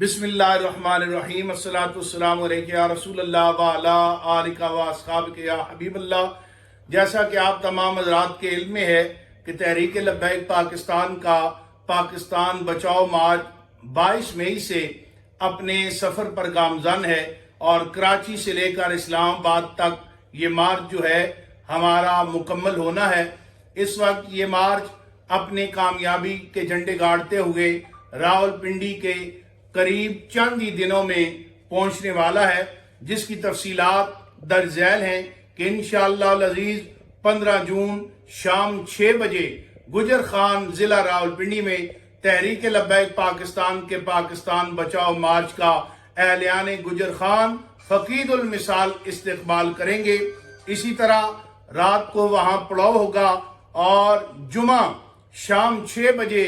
बिस्मिल्लाहिर्रहमानिर्रहीम अस्सलातु वस्सलामु अलैका या रसूल अल्लाह व अला आलिका व अस्हाबिका या हबीब अल्लाह। जैसा कि आप तमाम हज़रात के इल्म में है कि तहरीक लब्बैक पाकिस्तान का पाकिस्तान बचाओ मार्च 22 मई से अपने सफ़र पर गामज़न है और कराची से लेकर इस्लामाबाद तक ये मार्च जो है हमारा मुकम्मल होना है। इस वक्त ये मार्च अपने कामयाबी के झंडे गाड़ते हुए रावलपिंडी के करीब चंद ही दिनों में पहुंचने वाला है, जिसकी तफसीलात दर्ज झैल हैं कि इंशाअल्लाह अज़ीज़ 15 जून शाम 6 बजे गुजर खान ज़िला रावलपिंडी में तहरीक लब्बैक पाकिस्तान के पाकिस्तान बचाओ मार्च का अहलियान गुजर खान फकीदुल मिसाल इस्तकबाल करेंगे। इसी तरह रात को वहां पड़ाव होगा और जुमा शाम 6 बजे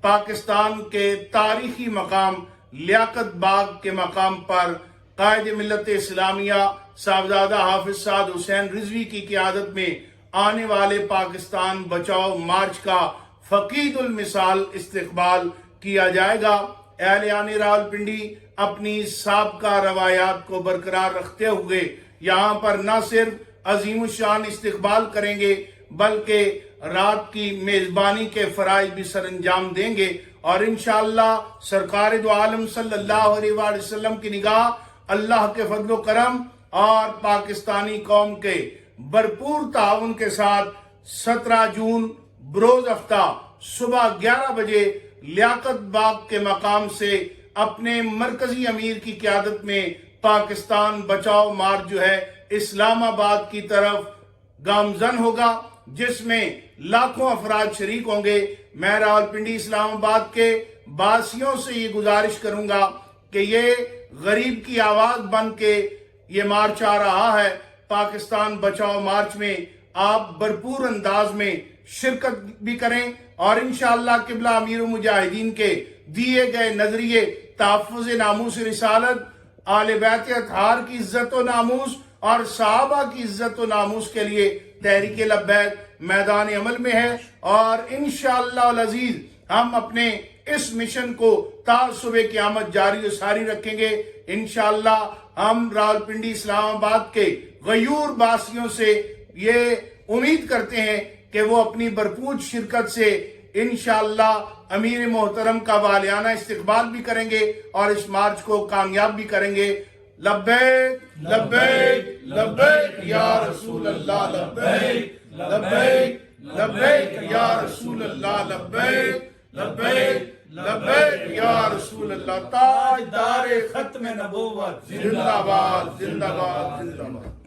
पाकिस्तान के तारीखी मकाम लियाकत बाग के मकाम पर कायद मिल्लत इस्लामिया साहबजादा हाफिज साद हुसैन रिजवी की क़ियादत में आने वाले पाकिस्तान बचाओ मार्च का फकीदुल मिसाल इस्तकबाल किया जाएगा। अहलियान रावलपिंडी अपनी साबका रवायात को बरकरार रखते हुए यहाँ पर न सिर्फ अजीमुशान इस्तकबाल करेंगे बल्कि रात की मेजबानी के फराइज भी सर अंजाम देंगे और इंशाअल्लाह सरकार दो आलम सल्लल्लाहु अलैहि वसल्लम की निगाह, अल्लाह के फजल व करम और पाकिस्तानी कौम के भरपूर ताउन के साथ 17 जून बरोज हफ्ता सुबह 11 बजे लियाकत बाग के मकाम से अपने मरकजी अमीर की क़ियादत में पाकिस्तान बचाओ मार्च जो है इस्लामाबाद की तरफ गामजन होगा, जिसमें लाखों अफराद शरीक होंगे। मैं रावलपिंडी इस्लामाबाद के बासियों से ये गुजारिश करूंगा कि ये गरीब की आवाज बन के ये मार्च आ रहा है। पाकिस्तान बचाओ मार्च में आप भरपूर अंदाज में शिरकत भी करें और इंशाअल्लाह किबला अमीर मुजाहिदीन के दिए गए नजरिए तहफ़्फ़ुज़ नामूस रिसालत, आले बैत अतहार की इज्जत व नामूस और सहाबा की इज्जत व नामूस के लिए तहरीक लब्बैक मैदान अमल में है और इंशाअल्लाह अज़ीज़ हम अपने इस मिशन को ता सुबह क़यामत जारी व सारी रखेंगे। इंशाअल्लाह हम रावलपिंडी इस्लामाबाद के गयूर बासियों से ये उम्मीद करते हैं कि वो अपनी भरपूर शिरकत से इंशाअल्लाह अमीर मोहतरम का वालियाना इस्तकबाल भी करेंगे और इस मार्च को कामयाब भी करेंगे। लब्बैक लब्बैक लब्बैक या रसूल अल्लाह, लब्बैक लब्बैक लब्बैक या रसूल अल्लाह, लब्बैक लब्बैक लब्बैक या रसूल अल्लाह। ताजदार खत्म नबूवत जिंदाबाद जिंदाबाद जिंदाबाद।